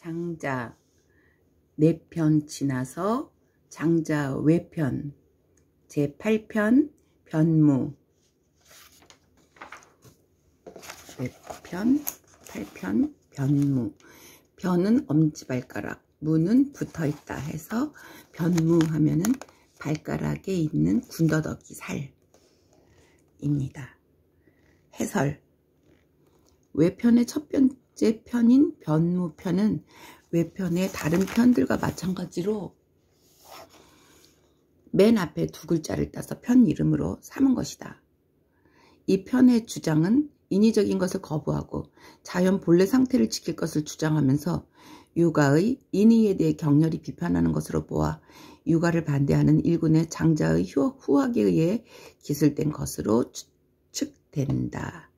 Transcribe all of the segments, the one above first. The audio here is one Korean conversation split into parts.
장자 4편 지나서 장자 외편 제8편 변무. 외편 8편 변무. 변은 엄지발가락, 무는 붙어있다 해서 변무 하면은 발가락에 있는 군더더기 살입니다. 해설. 외편의 첫 번째 편인 변무편은 외편의 다른 편들과 마찬가지로 맨 앞에 2글자를 따서 편 이름으로 삼은 것이다. 이 편의 주장은 인위적인 것을 거부하고 자연 본래 상태를 지킬 것을 주장하면서 유가의 인의에 대해 격렬히 비판하는 것으로 보아 유가를 반대하는 일군의 장자의 후학에 의해 기술된 것으로 추측된다.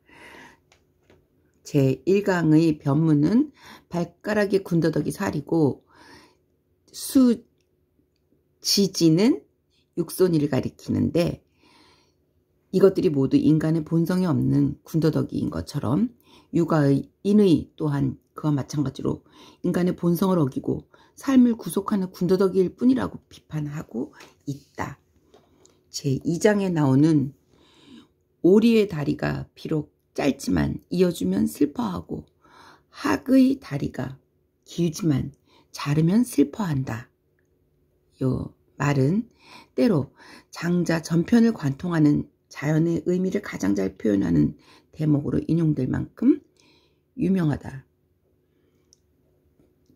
제1강의 변무는 발가락의 군더더기 살이고 지지는 육손이를 가리키는데 이것들이 모두 인간의 본성이 없는 군더더기인 것처럼 유가의 인의 또한 그와 마찬가지로 인간의 본성을 어기고 삶을 구속하는 군더더기일 뿐이라고 비판하고 있다. 제2장에 나오는 오리의 다리가 비록 짧지만 이어주면 슬퍼하고 학의 다리가 길지만 자르면 슬퍼한다. 요 말은 때로 장자 전편을 관통하는 자연의 의미를 가장 잘 표현하는 대목으로 인용될 만큼 유명하다.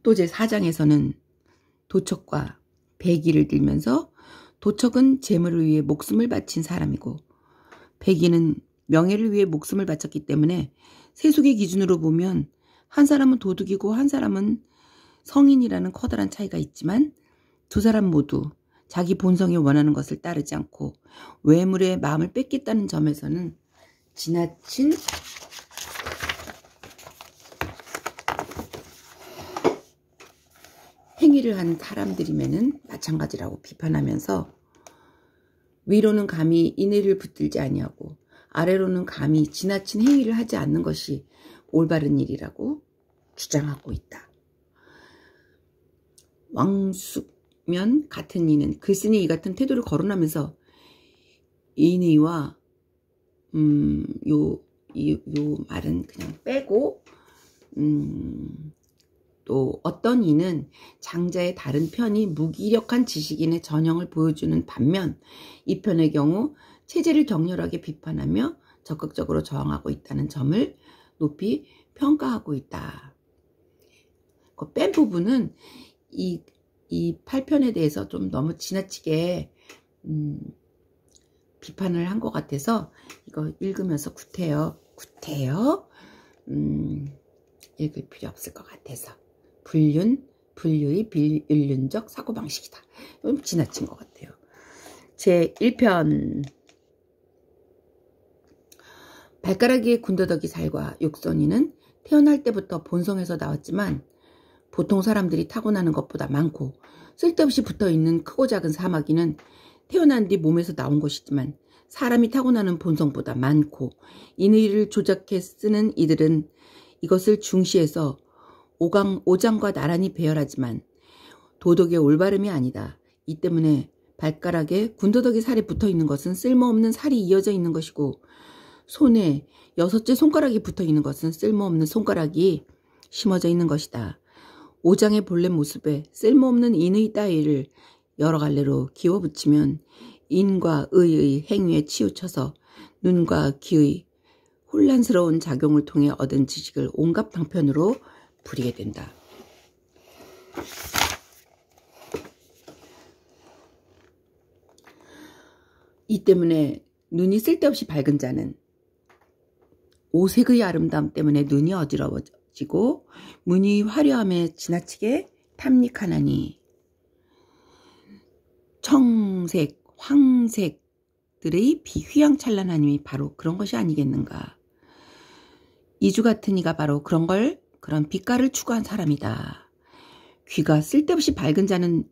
또 제4장에서는 도척과 백의를 들면서 도척은 재물을 위해 목숨을 바친 사람이고 백의는 명예를 위해 목숨을 바쳤기 때문에 세속의 기준으로 보면 한 사람은 도둑이고 한 사람은 성인이라는 커다란 차이가 있지만 두 사람 모두 자기 본성이 원하는 것을 따르지 않고 외물의 마음을 뺏겠다는 점에서는 지나친 행위를 한 사람들이면은 마찬가지라고 비판하면서 위로는 감히 인의를 붙들지 아니하고 아래로는 감히 지나친 행위를 하지 않는 것이 올바른 일이라고 주장하고 있다. 왕숙면 같은 이는 글쓴이 이 같은 태도를 거론하면서 인의와 요 말은 그냥 빼고 또 어떤 이는 장자의 다른 편이 무기력한 지식인의 전형을 보여주는 반면 이 편의 경우 체제를 격렬하게 비판하며 적극적으로 저항하고 있다는 점을 높이 평가하고 있다. 그 뺀 부분은 이 8편에 대해서 좀 너무 지나치게 비판을 한 것 같아서 이거 읽으면서 구태여 읽을 필요 없을 것 같아서 분류의 비윤륜적 사고방식이다. 좀 지나친 것 같아요. 제1편 발가락의 군더더기 살과 육손이는 태어날 때부터 본성에서 나왔지만 보통 사람들이 타고나는 것보다 많고 쓸데없이 붙어있는 크고 작은 사마귀는 태어난 뒤 몸에서 나온 것이지만 사람이 타고나는 본성보다 많고 인의를 조작해 쓰는 이들은 이것을 중시해서 오장과 나란히 배열하지만 도덕의 올바름이 아니다. 이 때문에 발가락에 군더더기 살이 붙어있는 것은 쓸모없는 살이 이어져 있는 것이고 손에 6째 손가락이 붙어있는 것은 쓸모없는 손가락이 심어져 있는 것이다. 오장의 본래 모습에 쓸모없는 인의 따위를 여러 갈래로 기워 붙이면 인과 의의 행위에 치우쳐서 눈과 귀의 혼란스러운 작용을 통해 얻은 지식을 온갖 방편으로 부리게 된다. 이 때문에 눈이 쓸데없이 밝은 자는 오색의 아름다움 때문에 눈이 어지러워지고 문의 화려함에 지나치게 탐닉하나니 청색, 황색들의 휘황찬란함이 바로 그런 것이 아니겠는가. 이주 같은 이가 바로 그런 빛깔을 추구한 사람이다. 귀가 쓸데없이 밝은 자는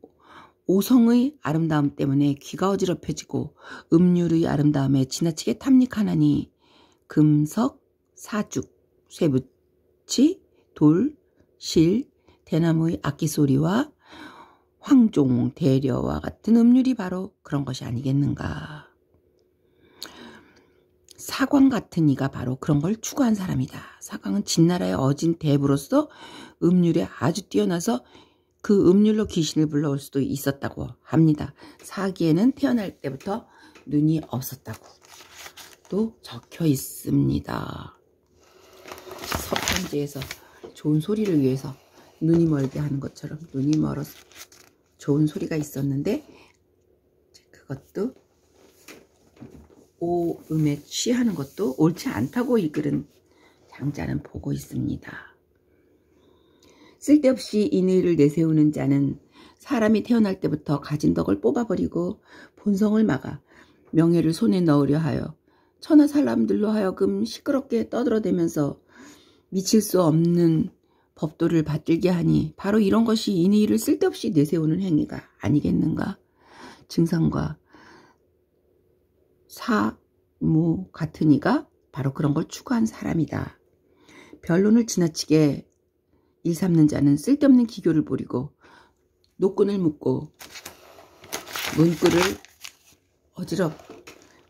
오성의 아름다움 때문에 귀가 어지럽혀지고 음률의 아름다움에 지나치게 탐닉하나니 금석, 사죽, 쇠붙이, 돌, 실, 대나무의 악기 소리와 황종, 대려와 같은 음률이 바로 그런 것이 아니겠는가. 사광 같은 이가 바로 그런 걸 추구한 사람이다. 사광은 진나라의 어진 대부로서 음률에 아주 뛰어나서 그 음률로 귀신을 불러올 수도 있었다고 합니다. 사기에는 태어날 때부터 눈이 없었다고 또 적혀 있습니다. 서편지에서 좋은 소리를 위해서 눈이 멀게 하는 것처럼 눈이 멀어서 좋은 소리가 있었는데 그것도 오음에 취하는 것도 옳지 않다고 이 글은 장자는 보고 있습니다. 쓸데없이 인의를 내세우는 자는 사람이 태어날 때부터 가진 덕을 뽑아버리고 본성을 막아 명예를 손에 넣으려 하여 천하 사람들로 하여금 시끄럽게 떠들어대면서 미칠 수 없는 법도를 받들게 하니 바로 이런 것이 인의를 쓸데없이 내세우는 행위가 아니겠는가. 증상과 사무 같은 이가 바로 그런 걸 추구한 사람이다. 변론을 지나치게 일삼는 자는 쓸데없는 기교를 부리고 노끈을 묶고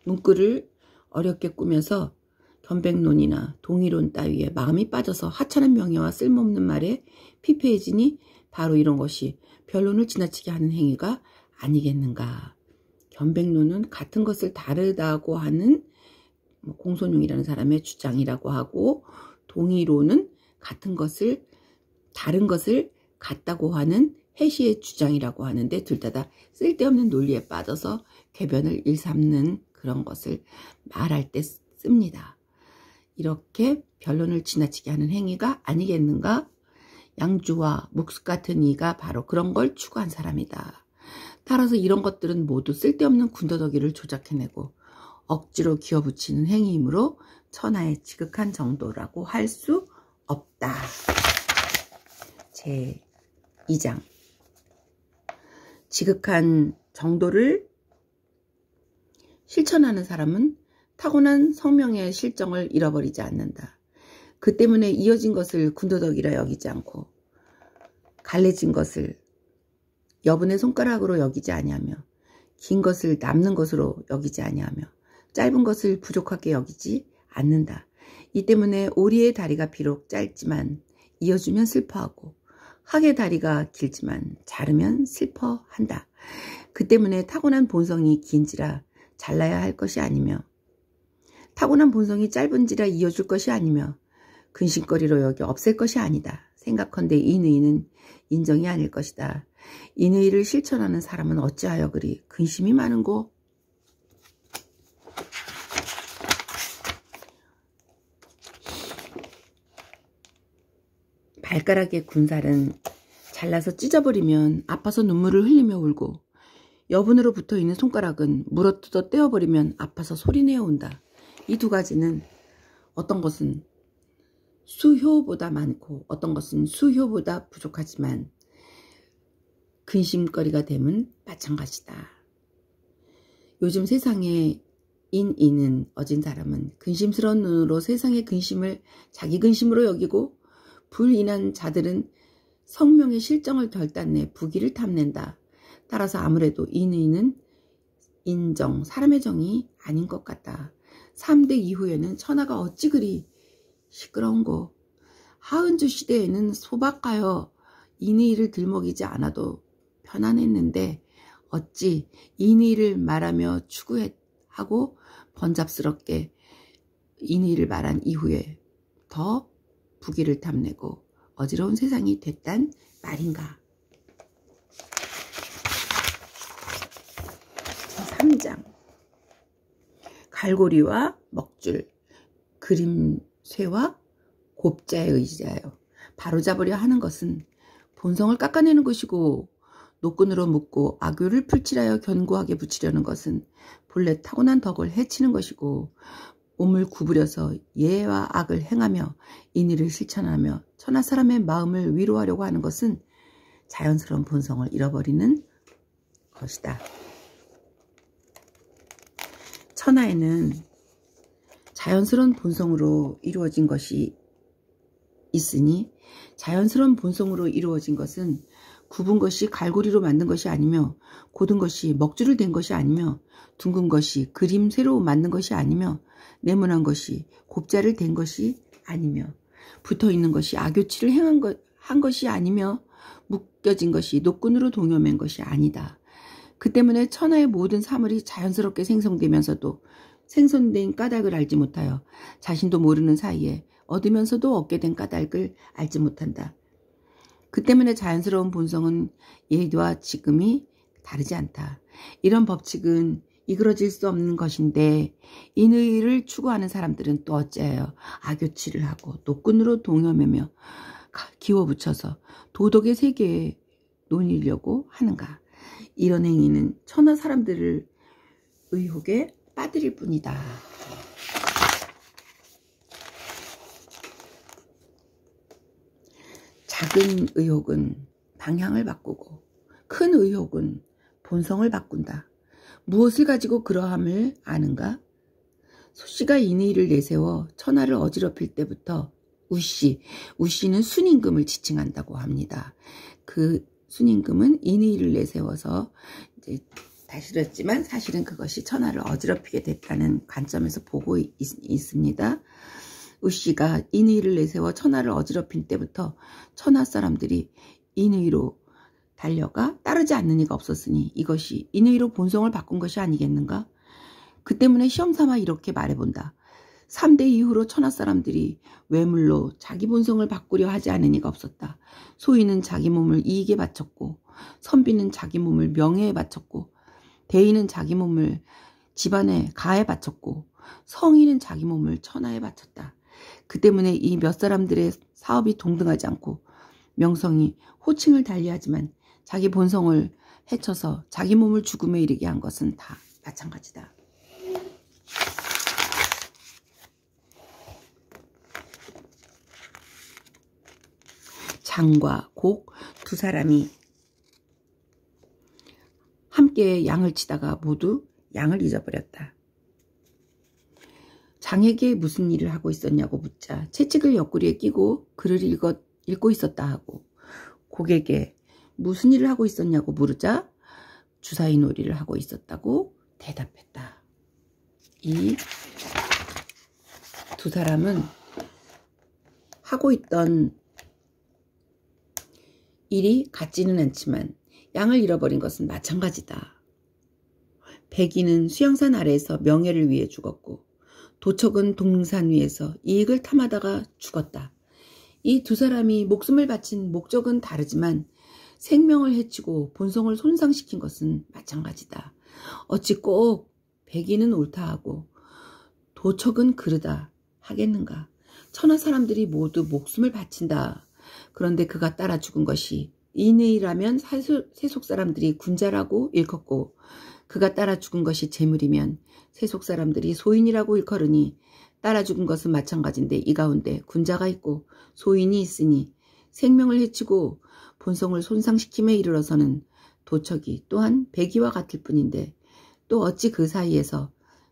문구를 어렵게 꾸며서 견백론이나 동의론 따위에 마음이 빠져서 하찮은 명예와 쓸모없는 말에 피폐해지니 바로 이런 것이 변론을 지나치게 하는 행위가 아니겠는가. 견백론은 같은 것을 다르다고 하는 공손용이라는 사람의 주장이라고 하고, 동의론은 다른 것을 같다고 하는 해시의 주장이라고 하는데, 둘 다 쓸데없는 논리에 빠져서 궤변을 일삼는 그런 것을 말할 때 씁니다. 이렇게 변론을 지나치게 하는 행위가 아니겠는가? 양주와 묵숙 같은 이가 바로 그런 걸 추구한 사람이다. 따라서 이런 것들은 모두 쓸데없는 군더더기를 조작해내고 억지로 기어붙이는 행위이므로 천하의 지극한 정도라고 할 수 없다. 제2장 지극한 정도를 실천하는 사람은 타고난 성명의 실정을 잃어버리지 않는다. 그 때문에 이어진 것을 군더더기라 여기지 않고 갈래진 것을 여분의 손가락으로 여기지 아니하며 긴 것을 남는 것으로 여기지 아니하며 짧은 것을 부족하게 여기지 않는다. 이 때문에 오리의 다리가 비록 짧지만 이어주면 슬퍼하고 학의 다리가 길지만 자르면 슬퍼한다. 그 때문에 타고난 본성이 긴지라 잘라야 할 것이 아니며 타고난 본성이 짧은지라 이어줄 것이 아니며 근심거리로 여기 없앨 것이 아니다. 생각컨대 인의는 인정이 아닐 것이다. 인의를 실천하는 사람은 어찌하여 그리 근심이 많은고? 발가락의 군살은 잘라서 찢어버리면 아파서 눈물을 흘리며 울고, 여분으로 붙어있는 손가락은 물어뜯어 떼어버리면 아파서 소리내어 온다. 이 두 가지는 어떤 것은 수효보다 많고 어떤 것은 수효보다 부족하지만 근심거리가 되면 마찬가지다. 요즘 세상에 인이는 어진 사람은 근심스러운 눈으로 세상의 근심을 자기 근심으로 여기고, 불인한 자들은 성명의 실정을 결단내 부귀를 탐낸다. 따라서 아무래도 인의는 인정, 사람의 정이 아닌 것 같다. 3대 이후에는 천하가 어찌 그리 시끄러운고. 하은주 시대에는 소박하여 인의를 들먹이지 않아도 편안했는데 어찌 인의를 말하며 추구하고 번잡스럽게 인의를 말한 이후에 더 부귀를 탐내고 어지러운 세상이 됐단 말인가. 제3장 갈고리와 먹줄, 그림쇠와 곱자에 의지하여 바로잡으려 하는 것은 본성을 깎아내는 것이고, 노끈으로 묶고 악유를 풀칠하여 견고하게 붙이려는 것은 본래 타고난 덕을 해치는 것이고, 몸을 구부려서 예와 악을 행하며 인의를 실천하며 천하 사람의 마음을 위로하려고 하는 것은 자연스러운 본성을 잃어버리는 것이다. 천하에는 자연스러운 본성으로 이루어진 것이 있으니 자연스러운 본성으로 이루어진 것은 굽은 것이 갈고리로 만든 것이 아니며 고든 것이 먹줄을 댄 것이 아니며 둥근 것이 그림새로 만든 것이 아니며 네모난 것이 곱자를 댄 것이 아니며 붙어있는 것이 악교치를 한 것이 아니며 묶여진 것이 노끈으로 동여맨 것이 아니다. 그 때문에 천하의 모든 사물이 자연스럽게 생성되면서도 생성된 까닭을 알지 못하여 자신도 모르는 사이에 얻으면서도 얻게 된 까닭을 알지 못한다. 그 때문에 자연스러운 본성은 예와 지금이 다르지 않다. 이런 법칙은 이그러질 수 없는 것인데 인의를 추구하는 사람들은 또 어찌하여 악교치를 하고 노끈으로 동여매며 기워붙여서 도덕의 세계에 논이려고 하는가. 이런 행위는 천하 사람들을 의혹에 빠뜨릴 뿐이다. 작은 의혹은 방향을 바꾸고 큰 의혹은 본성을 바꾼다. 무엇을 가지고 그러함을 아는가? 소씨가 인의를 내세워 천하를 어지럽힐 때부터 우씨는 순임금을 지칭한다고 합니다. 그 순임금은 인의를 내세워서 이제 다스렸지만 사실은 그것이 천하를 어지럽히게 됐다는 관점에서 보고 있습니다. 우씨가 인의를 내세워 천하를 어지럽힌 때부터 천하 사람들이 인의로 달려가 따르지 않는 이가 없었으니 이것이 인의로 본성을 바꾼 것이 아니겠는가? 그 때문에 시험삼아 이렇게 말해본다. 3대 이후로 천하 사람들이 외물로 자기 본성을 바꾸려 하지 않은 이가 없었다. 소인은 자기 몸을 이익에 바쳤고 선비는 자기 몸을 명예에 바쳤고 대인은 자기 몸을 집안에 가에 바쳤고 성인은 자기 몸을 천하에 바쳤다. 그 때문에 이 몇 사람들의 사업이 동등하지 않고 명성이 호칭을 달리하지만 자기 본성을 해쳐서 자기 몸을 죽음에 이르게 한 것은 다 마찬가지다. 장과 곡 두 사람이 함께 양을 치다가 모두 양을 잊어버렸다. 장에게 무슨 일을 하고 있었냐고 묻자 채찍을 옆구리에 끼고 글을 읽고 있었다 하고 곡에게 무슨 일을 하고 있었냐고 물으자 주사위 놀이를 하고 있었다고 대답했다. 이 두 사람은 하고 있던 일이 같지는 않지만 양을 잃어버린 것은 마찬가지다. 백인은 수양산 아래에서 명예를 위해 죽었고 도척은 동산 위에서 이익을 탐하다가 죽었다. 이 두 사람이 목숨을 바친 목적은 다르지만 생명을 해치고 본성을 손상시킨 것은 마찬가지다. 어찌 꼭 백인은 옳다 하고 도척은 그르다 하겠는가. 천하 사람들이 모두 목숨을 바친다. 그런데 그가 따라 죽은 것이 인의라면 세속 사람들이 군자라고 일컫고 그가 따라 죽은 것이 재물이면 세속 사람들이 소인이라고 일컬으니 따라 죽은 것은 마찬가지인데 이 가운데 군자가 있고 소인이 있으니 생명을 해치고 본성을 손상시킴에 이르러서는 도척이 또한 백이와 같을 뿐인데 또 어찌 그 사이에서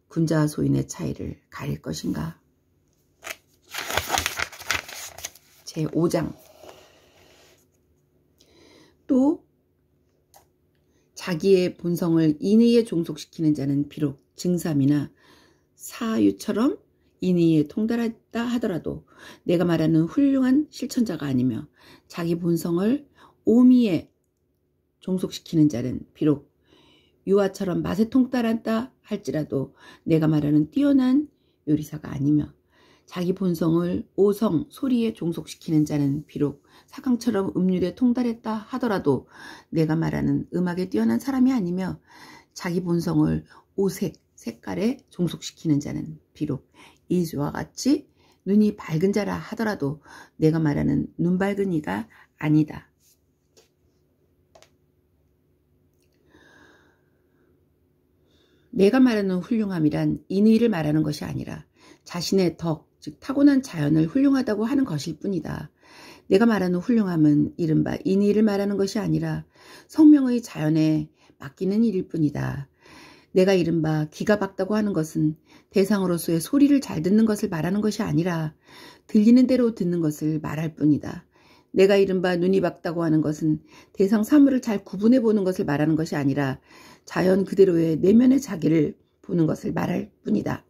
군자와 소인의 차이를 가릴 것인가. 제5장 또 자기의 본성을 인의에 종속시키는 자는 비록 증삼이나 사유처럼 인의에 통달했다 하더라도 내가 말하는 훌륭한 실천자가 아니며 자기 본성을 오미에 종속시키는 자는 비록 유아처럼 맛에 통달한다 할지라도 내가 말하는 뛰어난 요리사가 아니며 자기 본성을 오성, 소리에 종속시키는 자는 비록 사강처럼 음률에 통달했다 하더라도 내가 말하는 음악에 뛰어난 사람이 아니며 자기 본성을 오색, 색깔에 종속시키는 자는 비록 이주와 같이 눈이 밝은 자라 하더라도 내가 말하는 눈 밝은 이가 아니다. 내가 말하는 훌륭함이란 인의를 말하는 것이 아니라 자신의 덕, 즉 타고난 자연을 훌륭하다고 하는 것일 뿐이다. 내가 말하는 훌륭함은 이른바 인의를 말하는 것이 아니라 성명의 자연에 맡기는 일일 뿐이다. 내가 이른바 기가 박다고 하는 것은 대상으로서의 소리를 잘 듣는 것을 말하는 것이 아니라 들리는 대로 듣는 것을 말할 뿐이다. 내가 이른바 눈이 밝다고 하는 것은 대상 사물을 잘 구분해 보는 것을 말하는 것이 아니라 자연 그대로의 내면의 자기를 보는 것을 말할 뿐이다.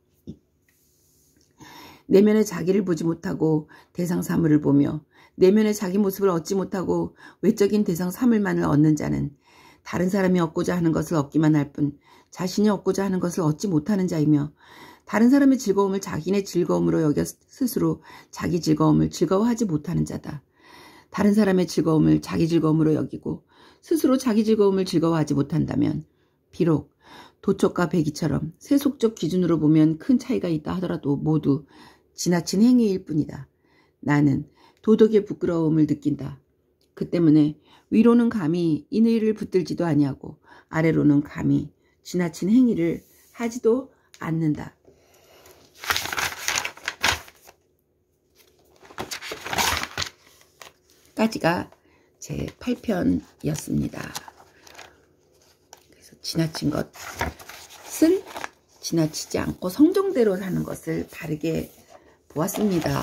내면의 자기를 보지 못하고 대상 사물을 보며 내면의 자기 모습을 얻지 못하고 외적인 대상 사물만을 얻는 자는 다른 사람이 얻고자 하는 것을 얻기만 할 뿐 자신이 얻고자 하는 것을 얻지 못하는 자이며, 다른 사람의 즐거움을 자기네 즐거움으로 여겨 스스로 자기 즐거움을 즐거워하지 못하는 자다. 다른 사람의 즐거움을 자기 즐거움으로 여기고 스스로 자기 즐거움을 즐거워하지 못한다면 비록 도촉과 배기처럼 세속적 기준으로 보면 큰 차이가 있다 하더라도 모두 지나친 행위일 뿐이다. 나는 도덕의 부끄러움을 느낀다. 그 때문에 위로는 감히 인의를 붙들지도 아니하고 아래로는 감히 지나친 행위를 하지도 않는다. 까지가 제 8편이었습니다. 그래서 지나친 것을 지나치지 않고 성정대로 사는 것을 바르게 보았습니다.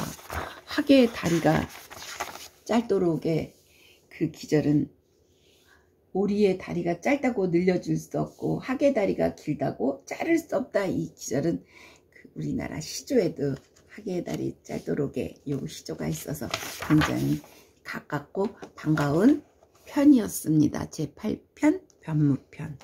학의 다리가 짧도록의 그 기절은 오리의 다리가 짧다고 늘려줄 수 없고 학의 다리가 길다고 자를 수 없다. 이 기절은 우리나라 시조에도 학의 다리 짧도록의 요 시조가 있어서 굉장히 가깝고 반가운 편이었습니다. 제 8편 변무편.